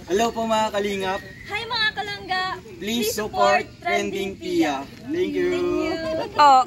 Hello po mga kalingap. Hi mga kalangga. Please support Trending Pia. Thank you. Oh.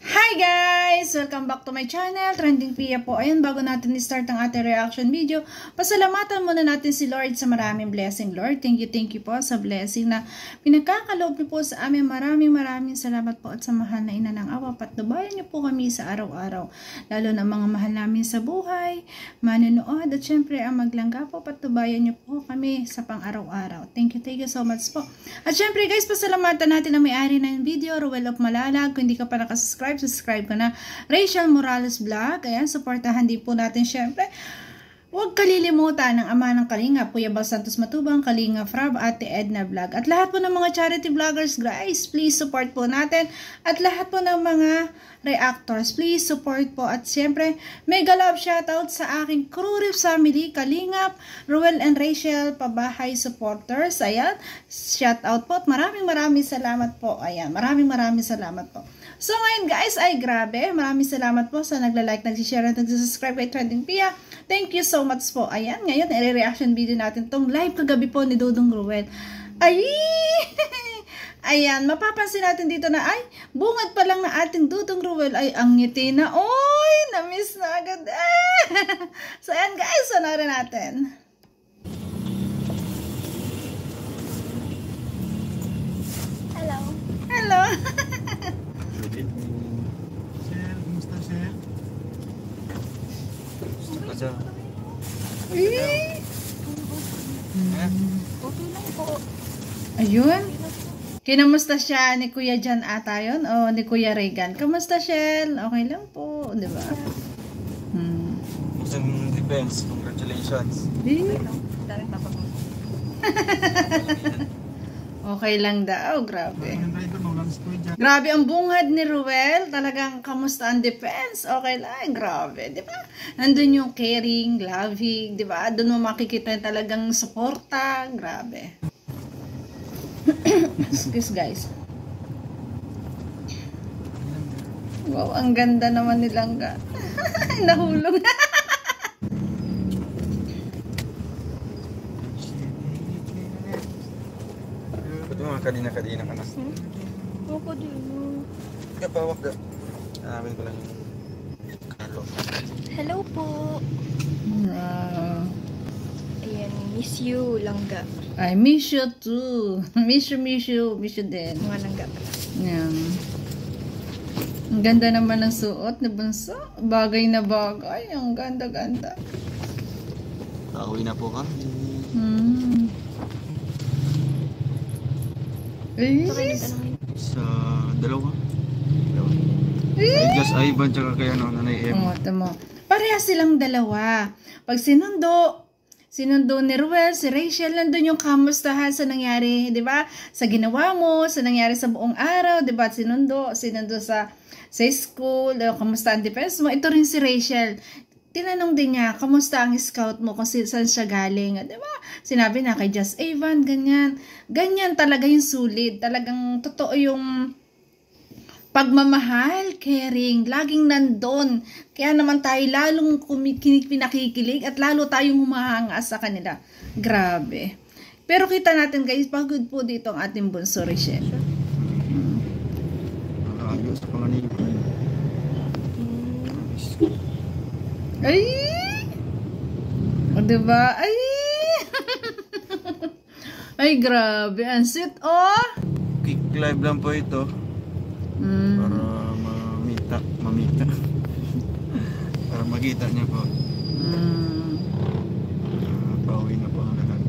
Hi guys! Welcome back to my channel, Trending Pia po. Ayun, bago natin i-start ang ating reaction video, pasalamatan muna natin si Lord sa maraming blessing. Lord, thank you po sa blessing na pinagkakaloob niyo po sa amin. Maraming salamat po at sa mahal na ina ng awa. Patnubayan niyo po kami sa araw-araw. Lalo na mga mahal namin sa buhay, manunood at syempre ang maglangga po. Patnubayan niyo po kami sa pang-araw-araw. Thank you so much po. At syempre guys, pasalamatan natin ang may-ari ng video, Ruel of Malalag. Kung hindi ka pa nakasubscribe, subscribe ka na. Rachel Morales Vlog. Ayan, supportahan din po natin syempre. Huwag kalilimutan ng ama ng Kalinga, Kuya Bal Santos Matubang, Kalinga Frab, Ate Edna Vlog. At lahat po ng mga charity vloggers, guys, please support po natin. At lahat po ng mga reactors, please support po. At syempre, mega love shoutout sa aking Crew Rip family, Kalingap, Ruel and Rachel, Pabahay supporters. Ayan, shoutout po. At maraming salamat po. Ayan, maraming salamat po. So ngayon guys, ay grabe, maraming salamat po sa nagla-like, nag-share at nag-subscribe kay Trending Pia. Thank you so much po. Ayan, ngayon, i-reaction video natin tong live kagabi po ni Dudong Ruel. Ay! Ayan, mapapansin natin dito na, ay, bungad pa lang na ating Dudong Ruel, ay, ang ngiti na, oy, na-miss na agad. So ayan guys, sonorin natin. Hello. Hello. Okay lang po. Ayun. Kinamusta siya ni Kuya Jan ata yun? O ni Kuya Regan? Kamusta, Shell? Okay lang po. Diba? Isang defense. Congratulations. Okay lang daw. Grabe. Grabe ang bungad ni Ruel. Talagang kamusta ang defense? Okay lang. Grabe. Diba? Nandun yung caring, loving. Diba? Doon mo makikita yung talagang suporta. Grabe. Excuse guys. Wow, ang ganda naman nilang nahulog. Ba't mga kadina ka na? Ako din. Kapawak ka. Hanapin ko lang yung kalo. Hello po. Ayan, miss you, langga. I miss you too. Miss you din. Mga langga pala. Yan. Ang ganda naman ng suot ni Bunso. Bagay na bagay. Ang ganda. Pauwi na po kami. Sa dalawa. Ay, just Ivan tsaka kaya Nanay M. Tama. Pareha silang dalawa. Pag sinundo ni Ruel, si Rachel, nandun yung kamustahan sa nangyari, di ba? Sa ginawa mo, sa nangyari sa buong araw, di ba? Sinundo sa school, kamusta ang defense mo. Ito rin si Rachel. Tinanong din niya, kamusta ang scout mo, kung saan siya galing, di ba? Sinabi na kay Just Evan, ganyan. Ganyan talaga yung sulit. Talagang totoo yung pagmamahal, caring, laging nandun. Kaya naman tayo lalong pinakikilig at lalo tayong humahanga sa kanila. Grabe. Pero kita natin guys, pagod po dito ang ating bunso Rachel. Ayos sa panganin. Ay! O diba? Ay! Ay, grabe. Ang sweet, oh! Quick live lang po ito. Para mamita. Para makita niya po. Pauwi na po ang lahat.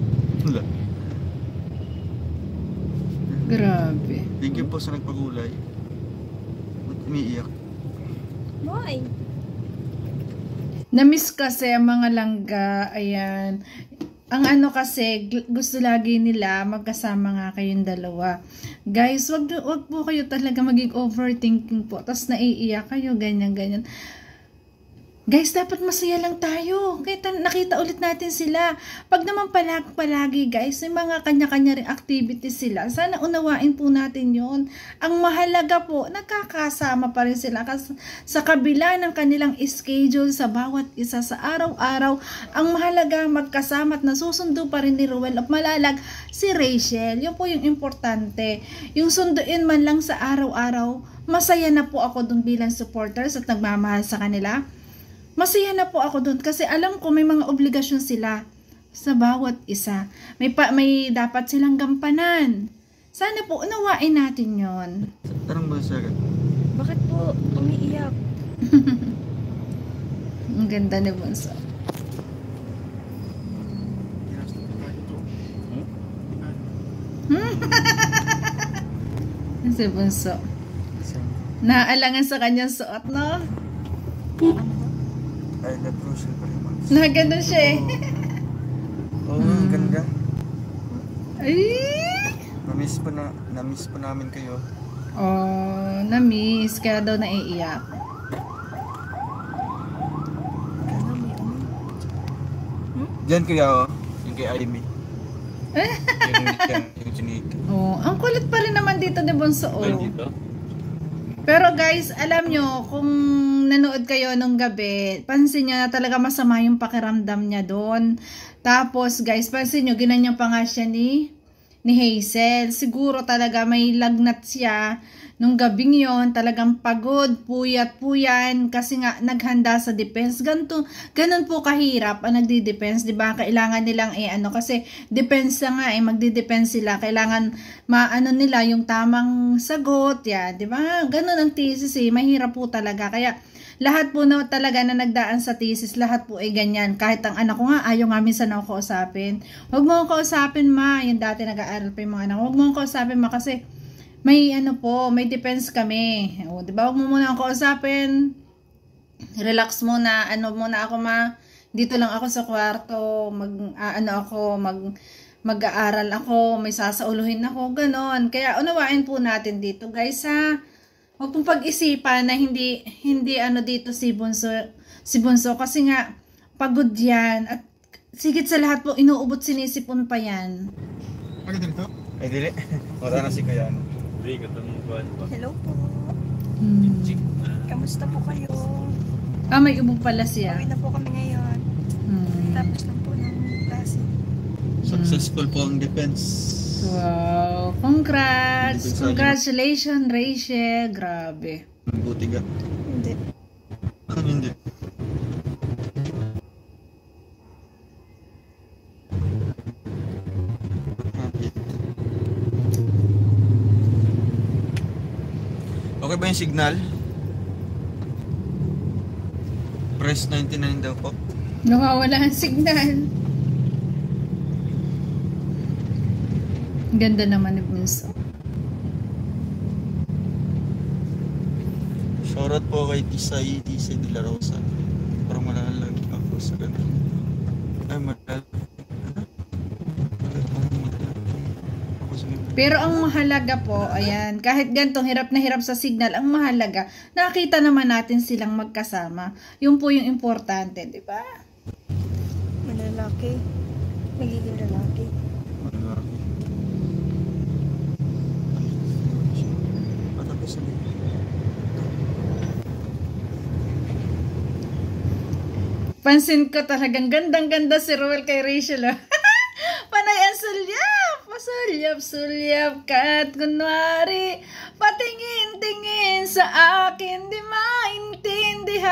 Grabe. Thank you po sa nagpagulay. Ba't umiiyak? Why? Na-miss kasi ang mga langga. Ayan. Ang ano kasi, gusto lagi nila magkasama nga kayong dalawa. Guys, wag po kayo talaga maging overthinking po. Tapos naiiyak kayo, ganyan. Guys, dapat masaya lang tayo. Kita, nakita ulit natin sila. Pag naman palagi guys, may mga kanya-kanya ring activities sila. Sana unawain po natin yon. Ang mahalaga po, nakakasama pa rin sila sa kabila ng kanilang schedule sa bawat isa sa araw-araw. Ang mahalaga magkasama at nasusundo pa rin ni Ruel of Malalag si Rachel. Yun po yung importante. Yung sunduin man lang sa araw-araw, masaya na po ako dun bilang supporters at nagmamahal sa kanila. Masaya na po ako doon kasi alam ko may mga obligasyon sila sa bawat isa. May dapat silang gampanan. Sana po unawain natin yon. Tarang ba siya? Bakit po umiiyak? Ang ganda ni Bunso. Si Bunso. Naaalangan sa kanyang suot, no? I love Russell pa rin. Nagano siya eh. Oo, ang ganda. Ay! Na-miss pa namin kayo. Oh, na-miss. Kaya daw naiiyak. Diyan kuya oh. Yung kay Amy. Yung chinika. Oh, ang kulit pa rin naman dito ni Bunso. Oh. Dito? Pero guys, alam nyo, kung nanood kayo nung gabi, pansin nyo na talaga masama yung pakiramdam niya doon. Tapos guys, pansin nyo, ginanyan pa nga siya ni Hazel. Siguro talaga may lagnat siya nung gabing yon, talagang pagod, puyat-puyan, kasi nga naghanda sa defense. Ganun po kahirap ang nagdi-defense, di ba? Kailangan nilang kasi defense nga magdi-defense sila. Kailangan maano nila yung tamang sagot, yan, di ba? Ganun ang thesis mahirap po talaga. Kaya lahat po na talaga na nagdaan sa thesis, lahat po ganyan. Kahit ang anak ko nga, ayaw nga minsan ako kausapin. Huwag mo akong kausapin, ma. Yung dati nag-aaral pa yung mga anak. Huwag mo akong kausapin, ma, kasi may may defense kami. O, di ba? Huwag mo muna akong kausapin. Relax muna. Muna ako, ma. Dito lang ako sa kwarto. Mag-aaral ako. May sasauluhin ako. Ganon. Kaya unawain po natin dito, guys, ha. Huwag pong pag-isipan na hindi dito si Bunso kasi nga pagod yan at sigit sa lahat po inuubot sinisipon pa yan. Ano dito? Ay dili. Wala na si kuya ano. Hello po. Kamusta po kayo? May ubo pala siya. Uwi na po kami ngayon. Tapos lang po ng klase. Successful po ang defense. Wow, congrats! Congratulations, Rachel. Grabe. Buti ka. Hindi. Hindi. Okay ba yung signal? Press 99 daw po. Nawawala ang signal. Ganda naman ni Bunso. Shoutout po kay Tisay de la Rosa. Parang malalag ako sa ganun. Ay, malalag. Pero ang mahalaga po, ayan, kahit gantong hirap na hirap sa signal, ang mahalaga, nakita naman natin silang magkasama. Yun po yung importante, di ba? Malalaki. Magiging lalaki. Pansin ko talagang gandang-ganda si Ruel kay Rachel. Panay ang sulyap! Pasulyap-sulyap ka at kunwari patingin-tingin sa akin, di maintindihan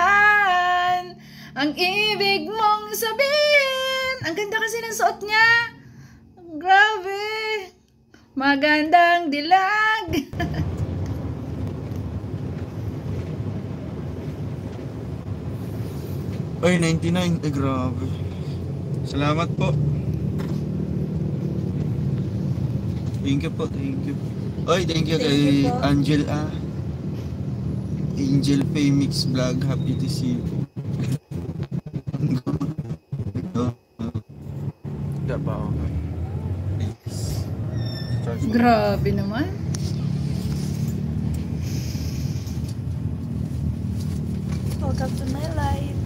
ang ibig mong sabihin. Ang ganda kasi ng suot niya. Grabe! Magandang dilag! Ay, 99. Ay, grabe. Salamat po. Thank you po, thank you. Ay, thank you kay Angel Angel Famix Vlog. Happy to see you. Grabe naman. Welcome to my life.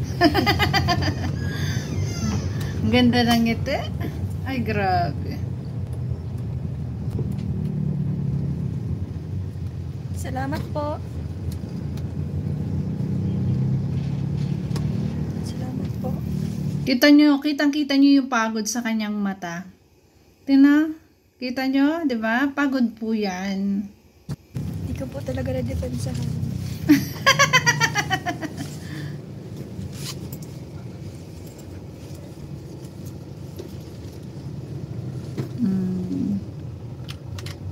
Ang ganda ng ngiti. Ay, grabe. Salamat po. Salamat po. Kitang-kita nyo yung pagod sa kanyang mata. Tina, kita nyo, di ba? Pagod po yan. Hindi ko po talaga na-depensahan.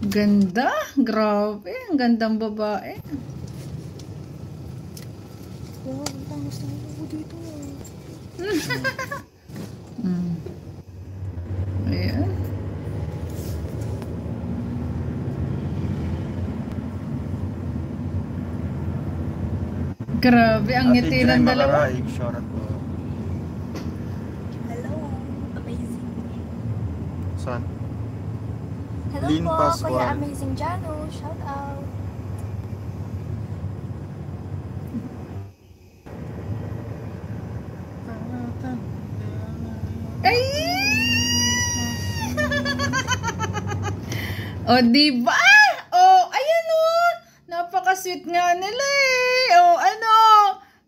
Ganda, grabe, ang gandang babae. Wow, ang tangos na ako dito. Ayan. Grabe, ang ngiti ng dalawa. Hello, amazing. Saan? Hello Lynn po, Pascual. Kuya Amazing Jano. Shout out. Ay! O, diba? O, ayan o. Napaka-sweet nga nila eh. O, ano?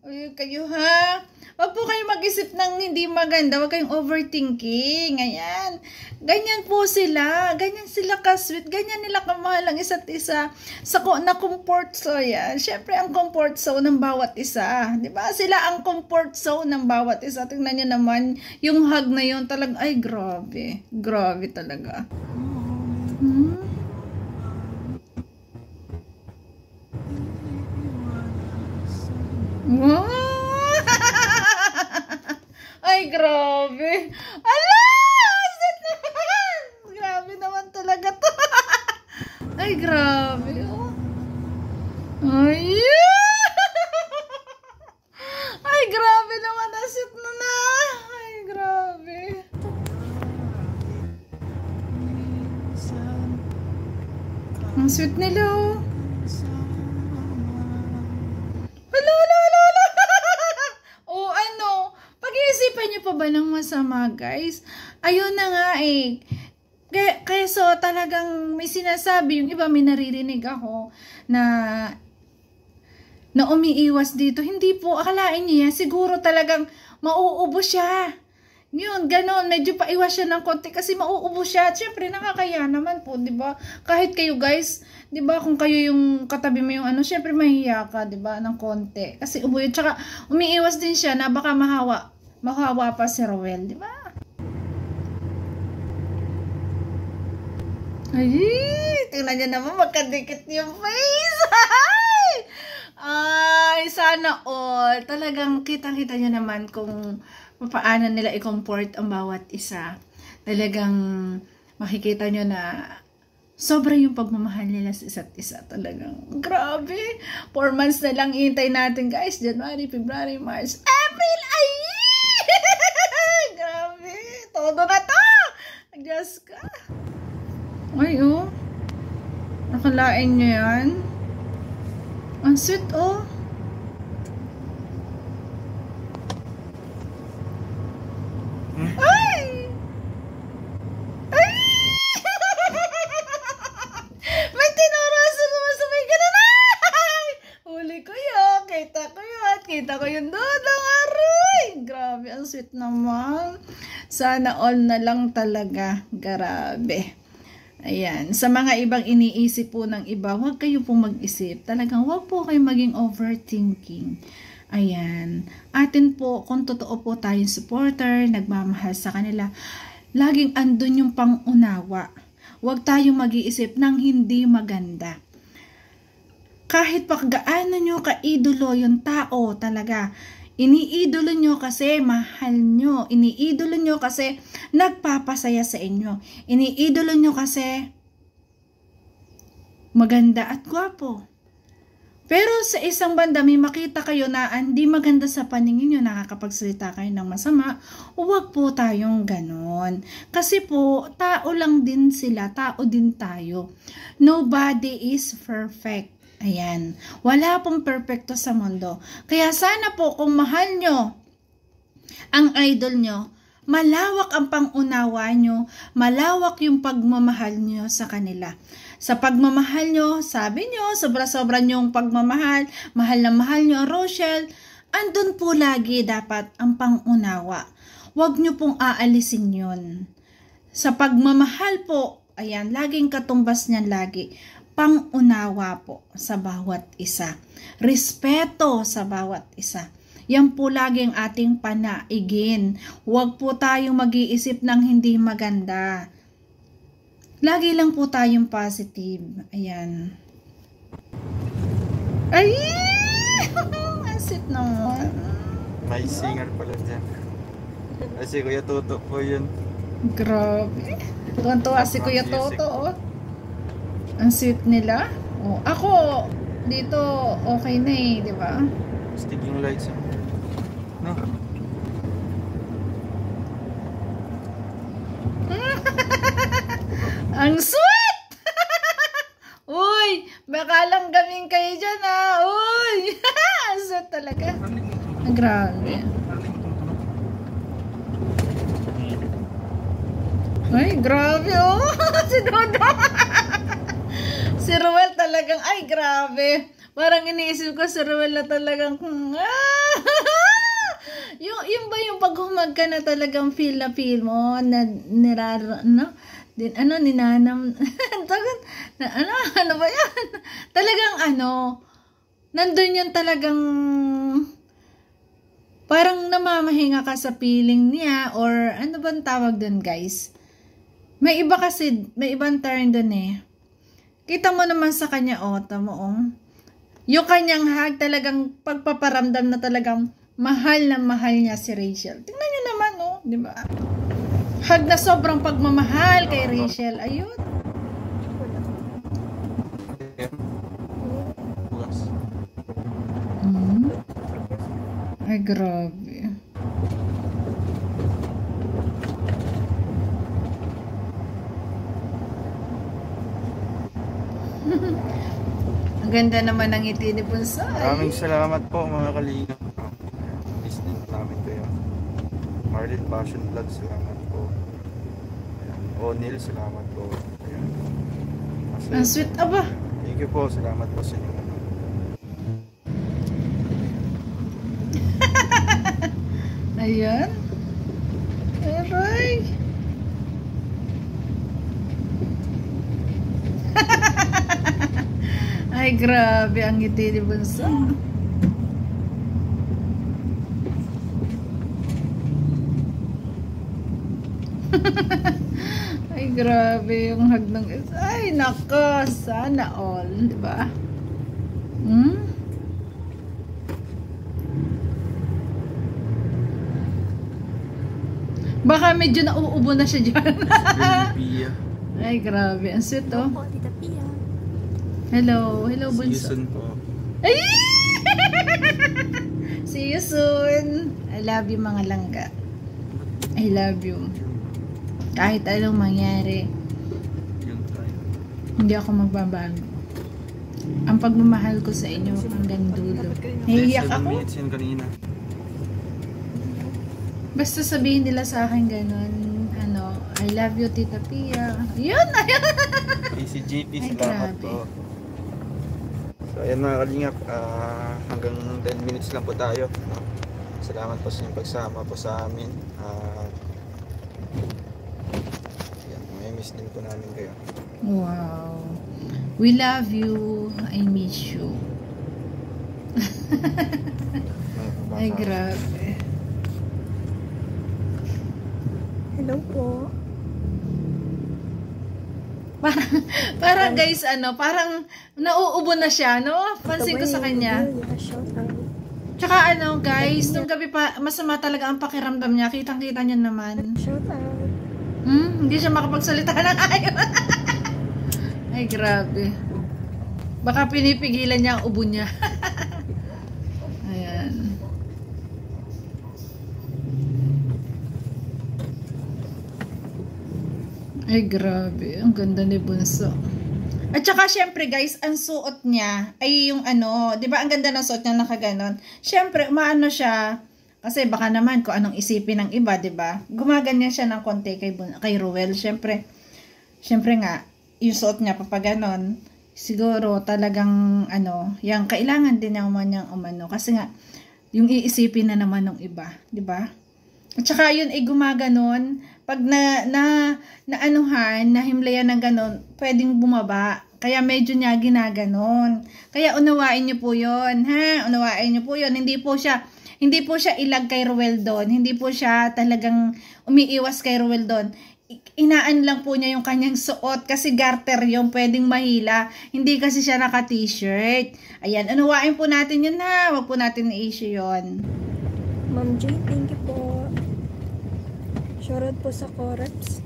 Uy, kayo ha? Wag po kayo mag-isip ng hindi maganda. Wag kayong overthinking. Ayan. Ganyan po sila. Ganyan sila ka-sweet. Ganyan nila kamahal ang isa't isa. Na comfort zone yan. Siyempre, ang comfort zone ng bawat isa. Diba? Sila ang comfort zone ng bawat isa. Tingnan nyo naman, yung hug na yun talagang, ay, grabe. Grabe talaga. Wow! Ay, grabe. Ala! Sweet naman! Grabe naman talaga to. Ay, grabe. Oh. Ay! Ay, grabe naman. Sweet na. Ay, grabe. Ang sweet nila, oh. O ano, pag-iisipan nyo pa ba ng masama, guys? Ayun na nga eh. Kaya so talagang may sinasabi, yung iba may naririnig ako na umiiwas dito. Hindi po, akalain niya, siguro talagang mauubo siya. Yun, ganon, medyo paiwas siya ng konti kasi mauubo siya. Siyempre, nakakaya naman po, di ba? Kahit kayo guys, di ba, kung kayo yung katabi mo yung ano, siyempre mahihiya ka, di ba, ng konti. Kasi ubo yun. Tsaka, umiiwas din siya na baka mahawa pa si Rowel, di ba? Ay, tingnan niyo naman, magkadikit yung face. Ay, sana all. Talagang kitang-kita niyo naman kung paano nila i-comfort ang bawat isa. Talagang makikita nyo na sobra yung pagmamahal nila sa isa't isa. Talagang grabe. 4 months na lang hintay natin, guys. January, February, March, April. Ay! Grabe. Todo na to. Diyos ka. Ay, oh. Nakalain nyo yan. Ang sweet, oh. Ay! Ay! May tinuro sa sumasabay ka na na! Huli ko yun. Kita ko yun. Kita ko yung dodong aroy. Grabe, ang sweet naman. Sana all na lang talaga. Grabe. Ayan. Sa mga ibang iniisip po ng iba, huwag kayo pong mag-isip. Talagang huwag po kayo maging overthinking. Ayan. Atin po, kung totoo po tayong supporter, nagmamahal sa kanila, laging andun yung pangunawa. Huwag tayong mag-iisip ng hindi maganda. Kahit pa gaano nyo ka-idolo yung tao talaga, iniidolo nyo kasi mahal nyo. Iniidolo nyo kasi nagpapasaya sa inyo. Iniidolo nyo kasi maganda at gwapo. Pero sa isang banda, may makita kayo na hindi maganda sa paningin nyo, nakakapagsalita kayo ng masama, huwag po tayong ganon. Kasi po, tao lang din sila, tao din tayo. Nobody is perfect. Ayan. Wala pong perfecto sa mundo. Kaya sana po, kung mahal nyo ang idol nyo, malawak ang pangunawa nyo, malawak yung pagmamahal nyo sa kanila. Sa pagmamahal nyo, sabi nyo, sobra-sobra nyong pagmamahal, mahal na mahal nyo ang Rochelle, andun po lagi dapat ang pangunawa. Huwag nyo pong aalisin yun. Sa pagmamahal po, ayan, laging katumbas niyan lagi, pangunawa po sa bawat isa. Respeto sa bawat isa. Yan po lagi ang ating panaigin. Huwag po tayong mag-iisip ng hindi maganda. Lagi lang po tayong positive. Ayan. Ay! Asit naman. May singer pala dyan. Kasi Kuya Toto po yun. Grabe. Tuwan-tuwa si Kuya Toto, oh. Ang sweet nila. Oh, ako, dito, okay na eh, di ba? Stick yung lights. No? Ang sweet! Uy, baka lang gaming kayo dyan, ha? Uy! Ang sweet talaga. Grabe. Ay, grabe, oh. Si Dodo. Si Ruel talagang, ay, grabe. Parang iniisip ko si Ruel na talagang, yung ba yung paghumag ka na talagang feel na feel mo, na no? Din, ninanam, ano ba yan? Talagang, nandun yan talagang, parang namamahinga ka sa feeling niya, or ano bang tawag dun, guys? May iba kasi, may ibang turn dun eh. Kita mo naman sa kanya, tamo, yung kanyang hug talagang pagpaparamdam na talagang mahal na mahal niya si Rachel. Tingnan niyo naman, di ba? Hug na sobrang pagmamahal kay Rachel. Ayun. Ay, grabe. Ang ganda naman ng ngiti ni Punsay. Maraming salamat po mga kalingap. Listening namin kayo. Marlin Passion Vlog, salamat po. Ayan. O'Neil, salamat po. Ayan. Ang sweet, aba. Thank you po, salamat po sa inyo. Ayan. Aray. Ay, grabe ang ngiti ni Bunso. Ay, grabe yung hug ng isa. Ay, nako, sana all, di ba? Baka medyo nauubo na siya dyan. Ay, grabe. Ang sweet, oh. Opo, Tita Pia. Hello. Hello, See you Bunso. soon po. Ay! See you soon. I love you, mga langga. I love you. Kahit anong mangyari, Yun tayo. hindi ako magbabago. Ang pagmamahal ko sa inyo hanggang dulo. Naiiyak 7 ako. minutes yun kanina. Basta sabihin nila sa akin ganun, I love you, Tita Pia. Yun, ayun. PCGP, Ay, salamat grabe. po. So, ayan mga kalingap, hanggang 10 minutes lang po tayo. No? Salamat po sa inyong pagsama po sa amin. Ayan, may miss din po namin kayo. Wow. We love you. I miss you. Ay, grabe. Hello po. Parang guys, parang nauubo na siya, no? Pansin ko sa kanya. Tsaka guys, nung gabi pa, masama talaga ang pakiramdam niya. Kitang-kita niya naman. Shout out. Hindi siya makapagsalita ng ayaw. Ay, grabe. Baka pinipigilan niya ang ubo niya. Ayan. Ay, grabe. Ang ganda ni Bunso. At saka, syempre guys, ang suot niya ay yung di ba ang ganda ng suot niya nakaganon. Syempre, maano siya, Kasi baka naman kung anong isipin ng iba, 'di ba? Gumaganyan siya ng konti kay Ruel. Syempre nga yung suot niya papaganon. Siguro talagang yang kailangan din naman niyang umano kasi nga yung iisipin na naman ng iba, 'di ba? At saka yun gumaganon pag nahimlayan ng ganon, pwedeng bumaba. Kaya medyo niya ginaganon. Kaya unawain niyo po 'yon, ha? Unawain niyo po 'yon. Hindi po siya ilag kay Ruel doon. Hindi po siya talagang umiiwas kay Ruel doon. Inaan lang po niya yung kanyang suot kasi garter yung pwedeng mahila. Hindi kasi siya naka-t-shirt. Ayan, unawain po natin yun ha. Huwag po natin i-issue yun. Ma'am J, thank you po. Shoutout po sa Coreps.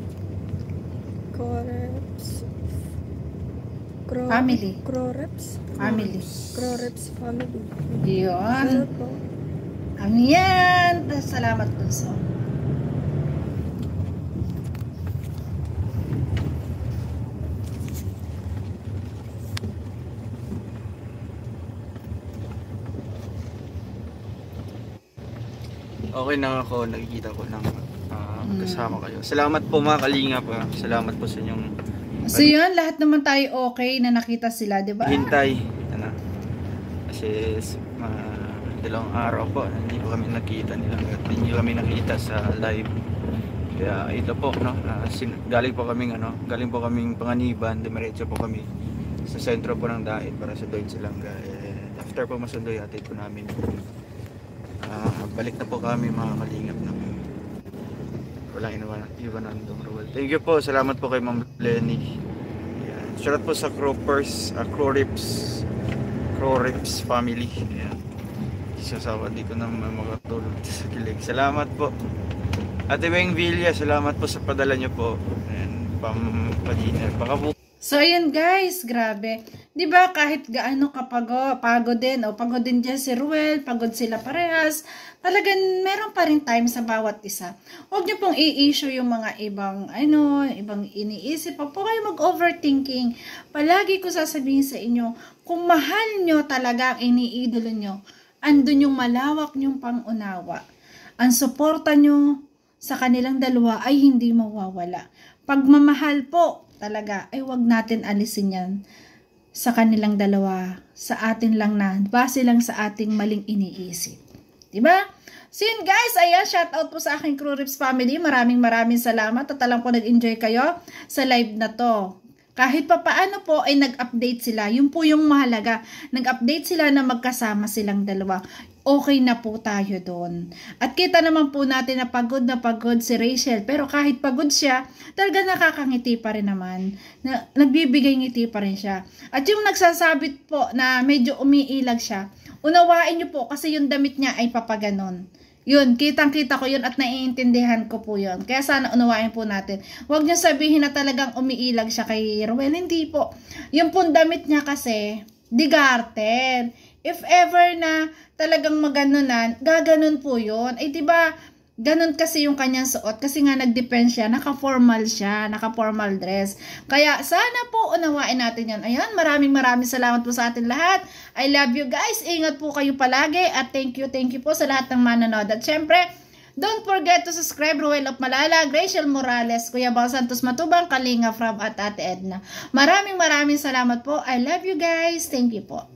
Family. Coreps family. Yun. Shoutout po. Ayan. Salamat po so. Okay na ako, nakikita ko ng kasama kayo. Salamat po mga kalingap. Salamat po sa inyong So yun, lahat naman tayo okay na nakita sila, di ba? hintay. Kasi dalawang araw po, hindi po kami nakita nila. At hindi kami nakita sa live. Kaya ito po, no? Galing po kaming Panganiban, dumiretso po kami sa sentro po ng Daet para sa Doyd Silanga. After po masundoy, atid po namin. Balik na po kami mga kalingap na walang iwanan doon Ruel. Thank you po, salamat po kay Ma'am Lenny. Ayan. Shout out po sa Crorips family. Ayan. Isasawa, di ko na makatulog sa kilig. Salamat po Ate Weng Villa, salamat po sa padala nyo po. Ayan, pam-dinner baka po. So, ayun guys, grabe. 'Di ba kahit gaano pagod din dyan si Ruel, pagod sila parehas, talagang meron pa rin time sa bawat isa. Huwag niyo pong i-issue yung mga ibang iniisip. Huwag po kayo mag-overthinking. Palagi ko sasabihin sa inyo, kung mahal nyo talaga ang iniidolo nyo, andun yung malawak nyong pangunawa. Ang suporta nyo sa kanilang dalawa ay hindi mawawala. Pagmamahal po, talaga, ay wag natin alisin yan sa kanilang dalawa, sa atin lang na, base lang sa ating maling iniisip. Diba? So yun guys, ayan, shout out po sa aking Crorips family. Maraming salamat at alam ko nag-enjoy kayo sa live na to. Kahit pa paano po ay nag-update sila. Yun po yung mahalaga. Nag-update sila na magkasama silang dalawa. Okay na po tayo doon. At kita naman po natin na pagod si Rachel. Pero kahit pagod siya, talaga nakakangiti pa rin naman. Nagbibigay ngiti pa rin siya. At yung nagsasabit po na medyo umiilag siya, unawain niyo po kasi yung damit niya ay papaganon. Yun, kitang-kita ko yun at naiintindihan ko po yun. Kaya sana unawain po natin. Huwag niyo sabihin na talagang umiilag siya kay Ruel. Hindi po. Yung pundamit niya kasi, di garter. If ever na talagang maganunan, gaganon po yun. Ay, diba, ganon kasi yung kanyang suot. Kasi nga nag-depend siya, naka-formal dress. Kaya sana po unawain natin yan. Ayan, maraming salamat po sa atin lahat. I love you guys. Ingat po kayo palagi. At thank you po sa lahat ng manonood. At syempre, don't forget to subscribe, Ruel of Malalag, Rachel Morales, Kuya Bal Santos Matubang, Kalinga from at Ate Edna. Maraming salamat po. I love you guys. Thank you po.